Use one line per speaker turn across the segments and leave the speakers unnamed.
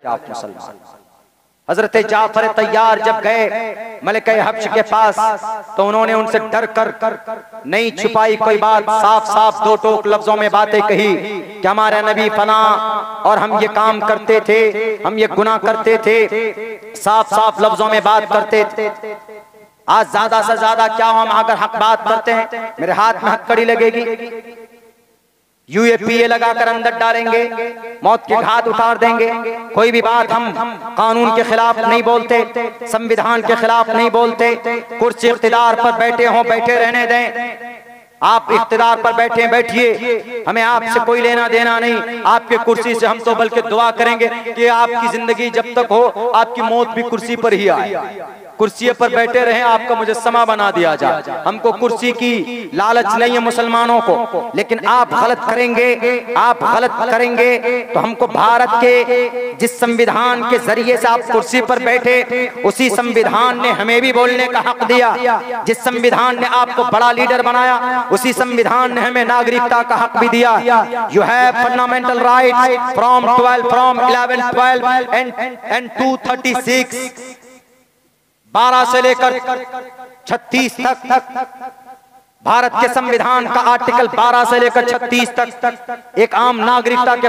आप मुसलमान। हजरत जाफर तैयार जब गए मलिक हब्श के पास तो उन्होंने उनसे डर कर नहीं छुपाई कोई बात, साफ साफ दो टोक लफ्जों में बातें कही कि हमारे नबी फना और हम ये काम करते थे, हम ये गुनाह करते थे, साफ साफ लफ्जों में बात करते थे। आज ज्यादा से ज्यादा क्या हम अगर हक बात करते हैं मेरे हाथ में हथकड़ी लगेगी, यूएपीए लगाकर अंदर डालेंगे, मौत के घाट उतार देंगे। कोई भी बात हम कानून के खिलाफ नहीं बोलते, संविधान के खिलाफ नहीं बोलते। कुर्सी इख्तिदार पर बैठे हों बैठे रहने दें, आप इख्तिदार पर बैठे बैठिए, हमें आपसे कोई लेना देना नहीं। आपके कुर्सी से हम तो बल्कि दुआ करेंगे कि आपकी जिंदगी जब तक हो आपकी मौत भी कुर्सी पर ही आए, कुर्सी पर बैठे रहें, आपका मुजस्समा बना दिया जाए। हमको कुर्सी की लालच नहीं है मुसलमानों को, लेकिन आप गलत करेंगे, आप गलत करेंगे तो हमको भारत के जिस संविधान के जरिए से आप कुर्सी पर बैठे उसी संविधान ने हमें भी बोलने का हक दिया। जिस संविधान ने आपको बड़ा लीडर बनाया उसी संविधान ने हमें नागरिकता का हक भी दिया। You have fundamental rights from 11, 12 and 236, 12 से लेकर 36 तक भारत के संविधान का आर्टिकल 12 से लेकर 36 तक एक आम नागरिकता के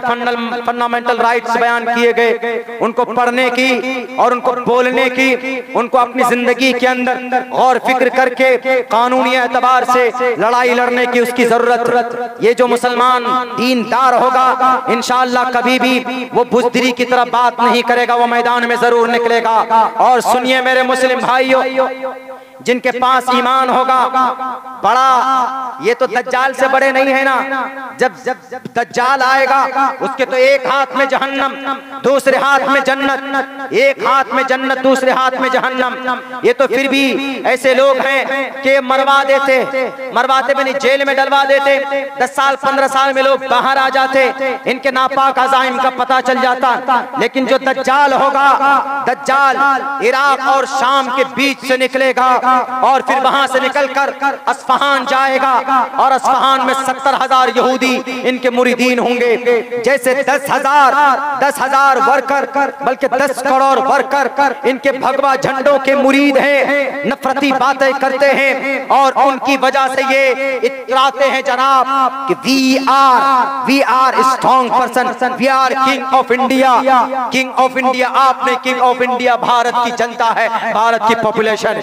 फंडामेंटल राइट्स बयान किए गए। उनको पढ़ने की और उनको बोलने की, उनको अपनी जिंदगी के अंदर गौर फिक्र करके कानूनी एतबार से लड़ाई लड़ने की उसकी जरूरत। ये जो मुसलमान दीनदार होगा इंशाअल्लाह कभी भी वो बुज़दिली की तरह बात नहीं करेगा, वो मैदान में जरूर निकलेगा। और सुनिए मेरे मुस्लिम भाइयों, जिनके पास ईमान होगा बड़ा, ये तो दज्जाल से बड़े नहीं है ना। जब दज्जाल आएगा उसके तो एक हाथ में जहन्नम दूसरे हाथ में जन्नत, एक हाथ में जन्नत दूसरे हाथ में जहन्नम। ये तो फिर भी ऐसे लोग हैं कि मरवाते भी नहीं, जेल में डलवा देते, 10 साल 15 साल में लोग बाहर आ जाते, इनके नापाक अज़ाइम का पता चल जाता। लेकिन जो दज्जाल होगा, दज्जाल इराक और शाम के बीच से निकलेगा और फिर वहां से निकलकर अस्फहान जाएगा और अस्फहान में 70,000 यहूदी इनके मुरीदीन होंगे। जैसे 10,000 वर्कर, बल्कि 10 करोड़ वर्कर इनके भगवा झंडों के मुरीद हैं, नफरती बातें करते हैं और उनकी वजह से ये इतराते हैं जनाब कि we are strong person, we are king of India. King of India आपने, किंग ऑफ इंडिया भारत की जनता है, भारत की पॉपुलेशन।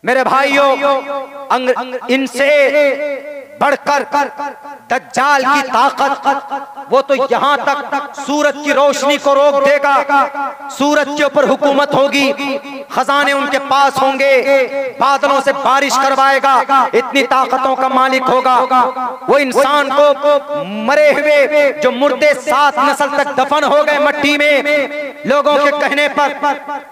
मेरे भाइयों, इनसे बढ़कर दज्जाल की ताकत, वो तो यहां तक सूरज की रोशनी को रोक देगा, सूरज के ऊपर हुकूमत होगी, खजाने उनके पास होंगे, बादलों से बारिश करवाएगा, इतनी ताकतों का मालिक होगा। वो इंसान को मरे हुए जो मुर्दे 7 नस्ल तक दफन हो गए मट्टी में, लोगों के कहने पर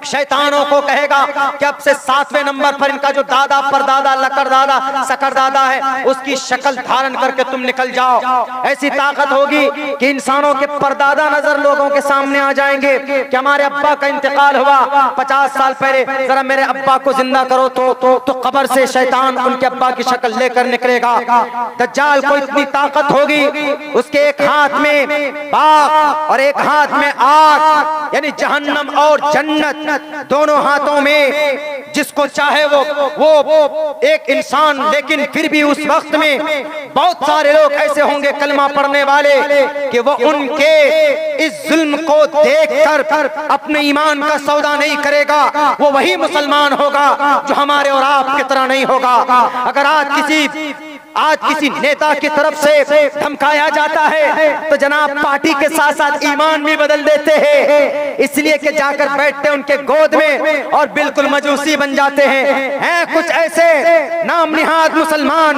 शैतानों को कहेगा कि अब से 7वें नंबर पर इनका जो दादा परदादा लकड़दादा सकरदादा है उसकी शक्ल धारण करके तुम निकल जाओ। ऐसी ताकत होगी कि इंसानों के परदादा नजर लोगों के सामने आ जाएंगे कि हमारे अब्बा का इंतकाल हुआ 50 साल पहले, जरा मेरे अब्बा को जिंदा करो तो कब्र से शैतान उनके अब्बा की शक्ल लेकर निकलेगा। दज्जाल को इतनी ताकत होगी, उसके एक हाथ में बाग और एक हाथ में आग, यानी जहन्नम और जन्नत दोनों हाथों में, जिसको चाहे वो एक इंसान। लेकिन फिर भी उस वक्त में बहुत सारे लोग ऐसे होंगे कलमा पढ़ने वाले कि वो उनके इस जुल्म को देखकर अपने ईमान का सौदा नहीं करेगा। वो वही मुसलमान होगा जो हमारे और आपकी तरह नहीं होगा। अगर आज किसी नेता की तरफ से धमकाया जाता है तो जनाब पार्टी के साथ साथ ईमान भी बदल देते हैं, इसलिए कि जाकर बैठते उनके गोद में और बिल्कुल मजूसी बन जाते हैं। कुछ ऐसे नाम निहाद मुसलमान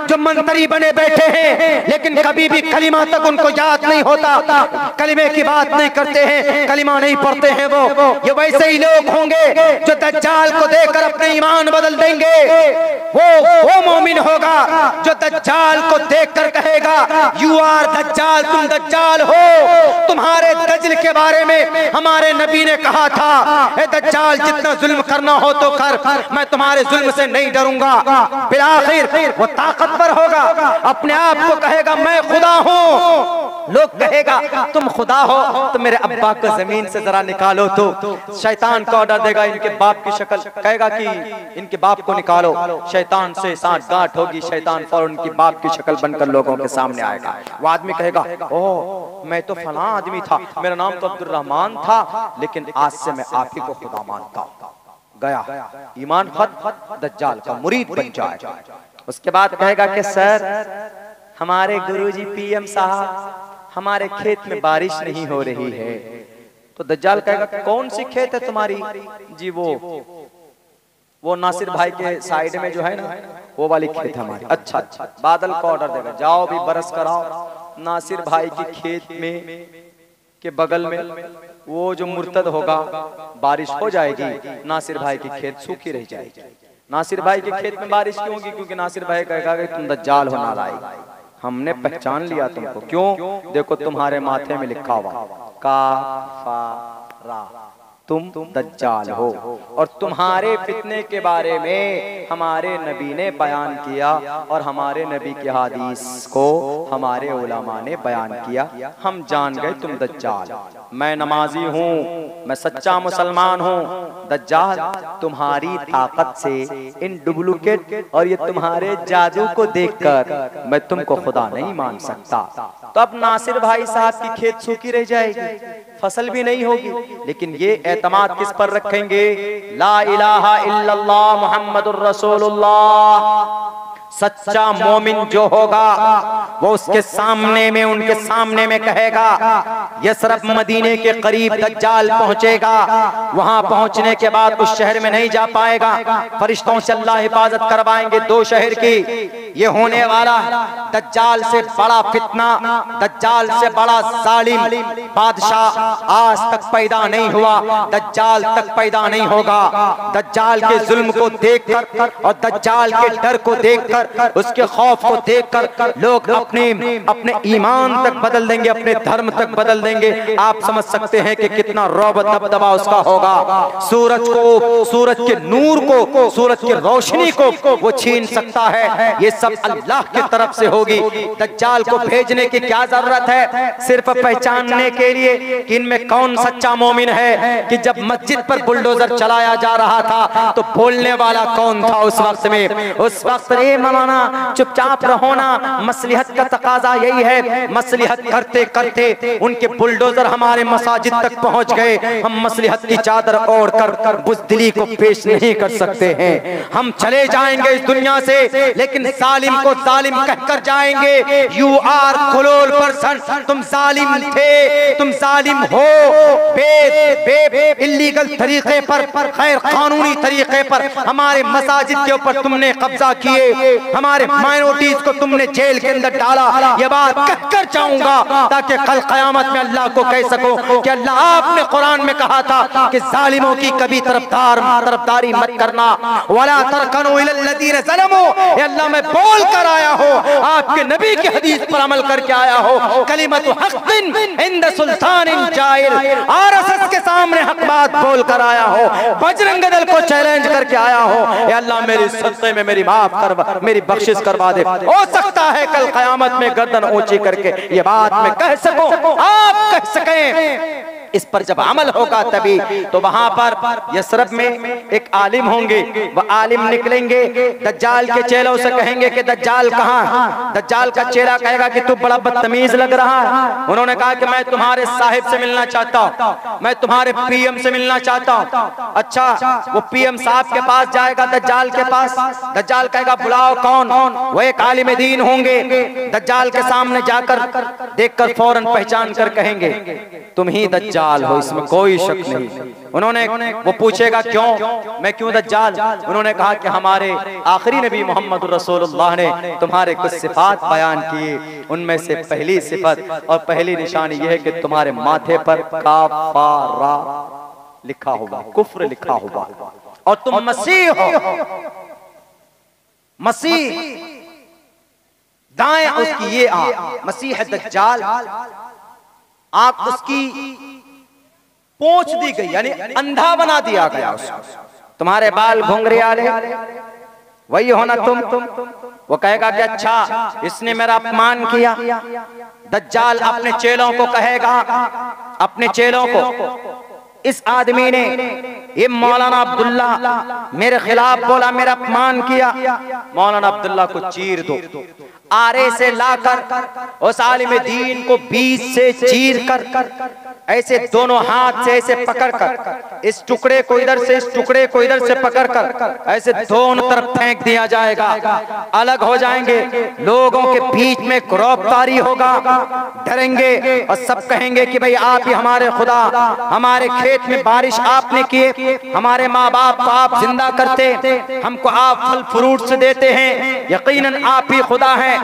जो मंत्री बने बैठे हैं, लेकिन कभी भी कलिमा तक उनको याद नहीं होता, कलिमे की बात नहीं करते हैं, कलिमा नहीं पढ़ते हैं। ये वैसे ही लोग होंगे जो दज्जाल को देखकर अपने ईमान बदल देंगे। वो मोमिन होगा जो दज्जाल को देखकर कहेगा यू आर दज्जाल, तुम दज्जाल हो। तुम्हारे दज्जल के बारे में हमारे नबी ने कहा था, ए दज्जाल जितना जुल्म करना हो तो कर, मैं तुम्हारे जुल्म से नहीं डरूंगा। फिर आखिर वो ताकतवर होगा, अपने आप को कहेगा मैं खुदा हूँ, लोग कहेगा तुम खुदा हो तो मेरे अब्बा को जमीन से जरा निकालो, तो शैतान को ऑर्डर देगा इनके बाप की शक्ल, कहेगा कि इनके बाप को निकालो, शैतान से साठ गांठ होगी, शैतान फौरन उनकी बाप की शक्ल बनकर लोगों के सामने आएगा। वो आदमी कहेगा ओह मैं तो फलां आदमी था, मेरा नाम तो अब्दुर्रहमान था, लेकिन आज से मैं आप ही को खुदा मानता हूं। गया ईमान खत्म, दज्जाल का मुरीद बन जाएगा। उसके बाद कहेगा कि सर हमारे गुरुजी पीएम साहब हमारे खेत में बारिश नहीं हो रही है। तो दज्जाल कहेगा कौन सी खेत है तुम्हारी? जी वो नासिर भाई के साइड में जो है ना वो वाली खेत हमारी। अच्छा अच्छा, बादल को ऑर्डर देगा जाओ भी बरस कराओ नासिर भाई की खेत में के बगल में, वो जो मुर्तद होगा बारिश हो जाएगी, नासिर भाई की खेत सूखी रह जाएगी। नासिर भाई के खेत में बारिश क्यों होगी? क्योंकि नासिर भाई कहेगा कि तुम दज्जाल हो नालायक, हमने पहचान लिया तुमको। क्यों? देखो तुम्हारे माथे में लिखा हुआ काफारा, तुम दज्जाल हो। और तुम्हारे फितने के बारे में हमारे नबी ने बयान किया और हमारे नबी की हदीस को हमारे उलमा ने बयान किया, हम जान गए तुम दज्जाल। मैं नमाजी हूँ, मैं सच्चा मुसलमान हूँ, दज्जाल तुम्हारी ताकत से इन डुप्लीकेट और ये तुम्हारे जादू को देखकर मैं तुमको खुदा नहीं मान सकता। तो अब नासिर भाई साहब की खेत सूखी रह जाएगी, फसल भी नहीं होगी, लेकिन ये एतमाद किस पर रखेंगे? ला इलाहा इल्लल्लाह मुहम्मदुर रसूलुल्लाह। सच्चा मोमिन जो होगा वो उसके सामने में, उनके सामने में कहेगा यसरब मदीने के करीब दज्जाल पहुंचेगा, वहां पहुंचने के बाद उस शहर में नहीं जा पाएगा, फरिश्तों से अल्लाह हिफाजत करवाएंगे दो शहर की। ये होने वाला दज्जाल से बड़ा फितना, दज्जाल से बड़ा जालिम बादशाह आज तक पैदा नहीं हुआ, दज्जाल तक पैदा नहीं होगा। दज्जाल के जुल्म को देखकर और दज्जाल के डर को देखकर, उसके खौफ को देखकर लोग अपने ईमान तक बदल देंगे, अपने धर्म तक बदल देंगे। आप समझ सकते हैं कि कितना रौब दबदबा उसका होगा। सूरज को, सूरज के नूर को, सूरज की रोशनी को वो छीन सकता है। ये सब अल्लाह की तरफ से होगी। दज्जाल को भेजने की क्या जरूरत है? सिर्फ पहचानने के लिए कि इनमें कौन सच्चा मोमिन है। कि जब मस्जिद पर बुलडोजर चलाया जा रहा था तो बोलने वाला कौन था उस वक्त में? उस वक्त मौलाना चुपचाप रहो ना, मसलिहत का तकाजा यही है। मसलिहत करते करते उनके बुलडोजर हमारे मसाजिद तक पहुंच गए। हम मसलिहत की चादर ओढ़ कर बुज़दिली को पेश नहीं कर सकते हैं। हम चले जाएंगे इस दुनिया से, लेकिन जालिम को जालिम कहकर जाएंगे। यू आर खुलोल पर्सन, तुम जालिम थे, तुम जालिम हो। इल्लीगल तरीके पर, गैर कानूनी तरीके पर हमारे मसाजिद के ऊपर तुमने कब्जा किए, हमारे माइनॉरिटीज को तुमने जेल के अंदर डाला। ये बात कहकर जाऊंगा ताकि कल क़यामत में अल्लाह को कह सको कि अल्लाह आपने कुरान में कहा था कि जालिमों की कभी तरफदारी मत करना। वला तरकनू इलल लज़ीना ज़लमू, ये अल्लाह मैं बोल कर आया हो, आपके नबी की हदीस पर अमल करके आया हो। कलिमतु हक़्क़िन इंद सुल्तानिन जाइर, आरएसएस के सामने हक बात बोल कर आया हो, बजरंग दल को चैलेंज करके आया हो। ये अल्लाह मेरी सत्ते में मेरी माफ कर, मेरी बख्शिश करवा दे। हो सकता है कल क़यामत में गर्दन ऊंची करके ये बात मैं कह सकूं, आप कह सकें। इस पर जब अमल होगा तभी तो वहां पर यसरब में एक आलिम होंगे, वह आलिम निकलेंगे, दज्जाल के चेलों से कहेंगे कि दज्जाल कहाँ? दज्जाल का चेला कहेगा कि तू बड़ा बदतमीज लग रहा है। उन्होंने कहा कि मैं तुम्हारे साहिब से मिलना चाहता हूँ, मैं तुम्हारे पीएम से मिलना चाहता हूँ। अच्छा, वो पीएम साहब के पास जाएगा दज्जाल के पास। दज्जाल कहेगा बुलाओ कौन? वो एक आलिम दीन होंगे। दज्जाल के सामने जाकर देखकर फौरन पहचान कर कहेंगे तुम ही दज्जाल हो, इसमें कोई शक नहीं। उन्होंने, वो पूछेगा क्यों, मैं क्यों दज्जाल? उन्होंने कहा कि हमारे आखिरी नबी मोहम्मद रसूलुल्लाह ने तुम्हारे कुछ सिफात बयान किए, उनमें से पहली सिफत और पहली निशानी यह है कि तुम्हारे माथे पर काफारा लिखा हुआ, कुफ्र लिखा हुआ, और तुम मसीह हो। मसीह दाएं उसकी ये आंख, मसीह है दज्जाल, आंख उसकी पोंछ दी गई, यानी अंधा बना दिया गया उसको। तुम्हारे बाल घुंघरियाले, वही होना तुम। वो कहेगा कि अच्छा इसने मेरा अपमान किया। दज्जाल अपने चेलों को कहेगा, अपने चेलों को, इस आदमी ने, ये मौलाना अब्दुल्ला मेरे खिलाफ बोला, मेरा अपमान किया, मौलाना अब्दुल्ला को चीर दो। आरे से लाकर उस आलिम दीन को बीच से चीर कर, ऐसे दोनों हाथ से ऐसे पकड़कर, इस टुकड़े को इधर से, इस टुकड़े को इधर से पकड़कर ऐसे दोनों तरफ फेंक दिया जाएगा। अलग हो जाएंगे, लोगों के बीच में गिरफ्तारी होगा, डरेंगे और सब कहेंगे कि भाई आप ही हमारे खुदा, हमारे खेत में बारिश आपने किए, हमारे माँ बाप को आप जिंदा करते, हमको आप फल फ्रूट से देते हैं, यकीनन आप ही खुदा हैं।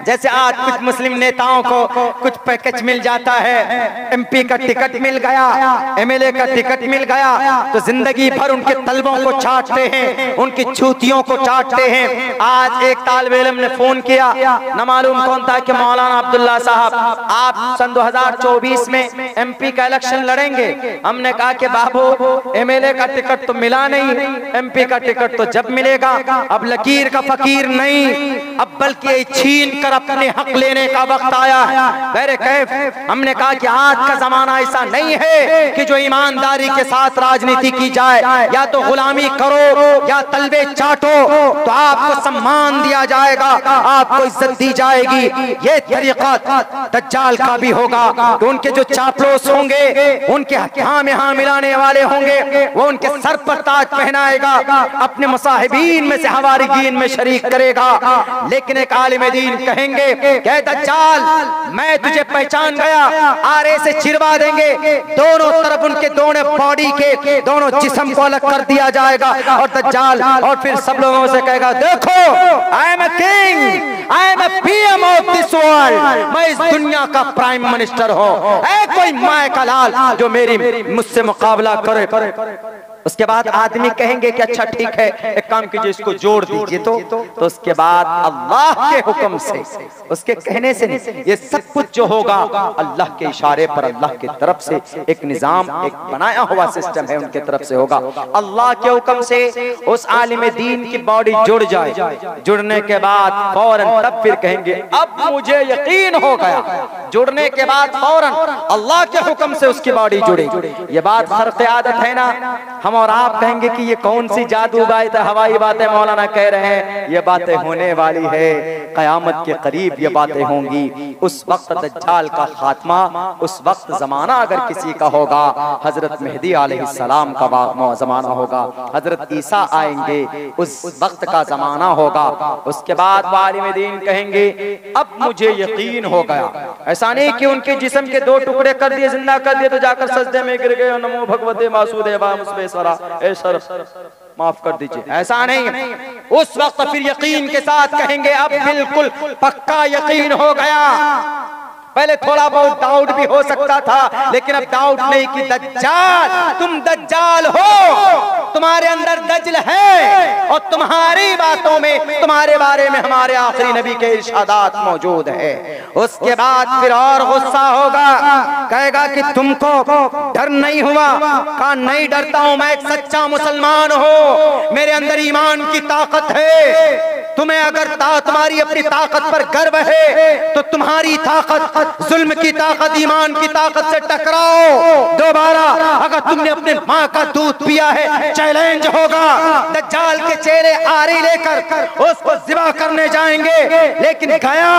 जैसे आज कुछ मुस्लिम नेताओं को कुछ पैकेज मिल जाता है, एमपी का टिकट मिल गया, एमएलए का टिकट मिल गया, तो जिंदगी भर उनके तलबों को चाटते हैं, उनकी छूतियों को चाटते हैं। आज एक तालिबे इल्म ने फोन किया, न मालूम कौन था, कि मौलाना अब्दुल्ला साहब आप सन 2024 में एमपी का इलेक्शन लड़ेंगे। हमने कहा कि बाबू एमएलए का टिकट तो मिला नहीं, एमपी का टिकट तो जब मिलेगा, अब लकीर का फकीर नहीं, अब बल्कि छीन कर अपने हक लेने का वक्त आया है। मेरे कैफ, हमने कहा कि आज का जमाना ऐसा नहीं है कि जो ईमानदारी के साथ राजनीति की जाए, या तो गुलामी करो या तलबे चाटो, तो आपको सम्मान दिया जाएगा, आपको इज्जत दी जाएगी। ये तरीका दज्जाल का भी होगा। तो उनके जो चापलूस होंगे, उनके हाँ में हाँ मिलाने वाले होंगे, वो उनके सर पर ताज पहनाएगा, अपने मुसाहिबीन में से हवारिगीन में शरीक करेगा। लेकिन एक आलिम दीन कहेंगे कि दज्जाल मैं तुझे पहचान गया, आरे से चिरवा देंगे, दोनों तरफ उनके दोनों बॉडी के दोनों जिस्म को अलग कर दिया जाएगा। और दज्जाल और फिर सब लोगों से कहेगा, देखो I am a king, I am a PM of this world, मैं इस दुनिया का प्राइम मिनिस्टर हूँ, ऐ कोई माय का लाल जो मेरी मुझसे मुकाबला करे। उसके बाद आदमी कहेंगे कि अच्छा ठीक है, एक काम कीजिए, इसको जोड़ दीजिए। तो उसके बाद अल्लाह के हुक्म से, उसके कहने से नहीं, ये सब कुछ जो होगा अल्लाह के इशारे पर, अल्लाह की तरफ से एक निजाम, एक बनाया हुआ सिस्टम है, उनके तरफ से होगा। अल्लाह के हुक्म से उस आलिम दीन की बॉडी जुड़ जाए, जुड़ने के बाद फौरन तब फिर कहेंगे अब मुझे यकीन हो गया। जुड़ने के बाद फौरन अल्लाह के हुक्म से उसकी बॉडी जुड़ेगी। ये बात खर्क आदत है ना। हम और आप कहेंगे कि ये कौन सी जादू बात है, हवाई बातें मौलाना कह रहे हैं। ये बातें होने वाली है, कयामत के करीब ये बातें होंगी। उस वक्त दज्जाल का खात्मा, उस वक्त जमाना अगर किसी का होगा, हजरत मेहदी अलैहिस्सलाम का जमाना होगा, हजरत ईसा आएंगे, उस वक्त का जमाना होगा। उसके बाद आलिम दीन कहेंगे अब मुझे यकीन हो गया। ऐसा नहीं कि उनके जिस्म के दो टुकड़े कर दिए, जिंदा कर दिए, तो जाकर सजदे में गिर गए, नमो भगवते मासूदे माफ कर दीजिए, ऐसा नहीं। उस वक्त फिर यकीन के साथ कहेंगे अब बिल्कुल पक्का यकीन हो गया। पहले थोड़ा बहुत डाउट भी हो सकता था, लेकिन अब डाउट नहीं कि दज्जाल, तुम दज्जाल हो, तुम्हारे अंदर दज्जल है, और तुम्हारी बातों में, तुम्हारे बारे में हमारे आखिरी नबी के इरशादात मौजूद है। उसके बाद फिर और गुस्सा होगा, कहेगा कि तुमको डर नहीं हुआ? कहा नहीं डरता हूं, मैं एक सच्चा मुसलमान हूं, मेरे अंदर ईमान की ताकत है। तुम्हें अगर तुम्हारी अपनी ताकत पर गर्व है, तो तुम्हारी ताकत जुल्म की ताकत, ईमान की ताकत से टकराओ दोबारा। अगर तुमने अपने माँ का दूध पिया है, चैलेंज होगा। दज्जाल के चेहरे आरी लेकर उसको ज़िबा करने जाएंगे, लेकिन गया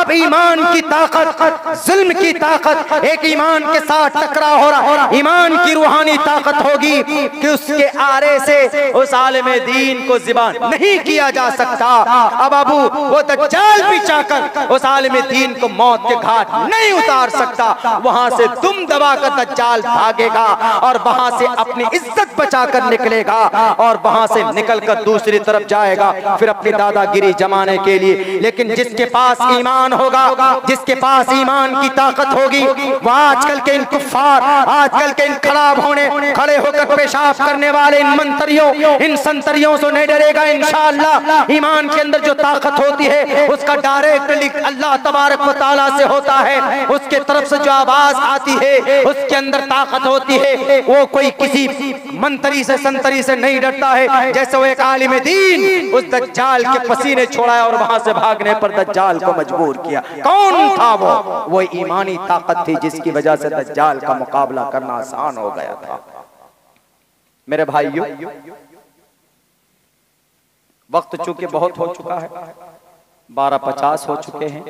अब ईमान की ताकत, जुल्म की ताकत, एक ईमान के साथ टकराव हो रहा। ईमान की रूहानी ताकत होगी कि उसके आरे से उस आलिम दीन को ज़िबा नहीं किया जा सकता। अब अबू वो दज्जाल भी चाहकर उस आलिम दीन को मौत के घाट नहीं उतार सकता। वहां से दुम दबाकर दज्जाल भागेगा और वहां से अपनी इज्जत बचाकर निकलेगा, और वहां से निकलकर दूसरी तरफ जाएगा फिर अपनी दादागिरी जमाने के लिए। लेकिन जिसके पास ईमान होगा, जिसके पास ईमान की ताकत होगी, वह आजकल के इन कुफ्फार, आजकल के इन खराब होने, खड़े होकर पेशाब करने वाले इन मंत्रियों, इन संतरियों से नहीं डरेगा इंशाअल्लाह। ईमान के अंदर जो ताकत होती है उसका डायरेक्ट लिंक अल्लाह तबारक व तआला से होता है। उसके तरफ से जो आवाज आती है उसके अंदर ताकत होती है। वो कोई किसी मंतरी से संतरी से नहीं डरता है, जैसे वो एक आलिम दीन उस दज्जाल के पसीने छोड़ाया और वहां से भागने पर दज्जाल को मजबूर किया। कौन था वो ईमानी ताकत थी जिसकी वजह से दज्जाल का मुकाबला करना आसान हो गया था। मेरे भाइयों, वक्त चूंकि बहुत हो चुका है, 12:50 हो चुके हैं।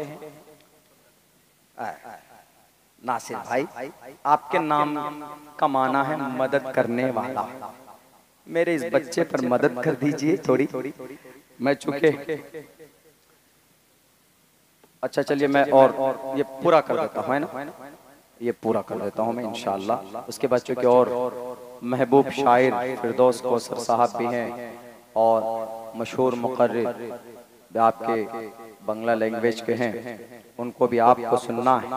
नासिर भाई, आपके नाम का माना है मदद करने वाला। मेरे इस बच्चे पर मदद कर दीजिए थोड़ी। मैं चूंकि अच्छा चलिए मैं और ये पूरा कर देता हूँ, है ना, ये पूरा कर देता हूँ मैं इंशाअल्लाह। उसके बाद चूंकि और महबूब शायर फिरदौस कौसर साहब भी हैं और मशहूर मुकर्रिर आपके बांग्ला लैंग्वेज के हैं, उनको भी आपको सुनना है।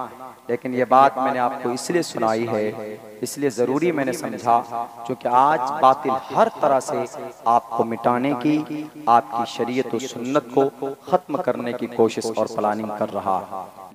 लेकिन ये बात मैंने आपको इसलिए सुनाई है, इसलिए ज़रूरी मैंने समझा क्योंकि आज बातिल हर तरह से आपको मिटाने की, आपकी शरीयत और सुन्नत को ख़त्म करने की कोशिश और प्लानिंग कर रहा है।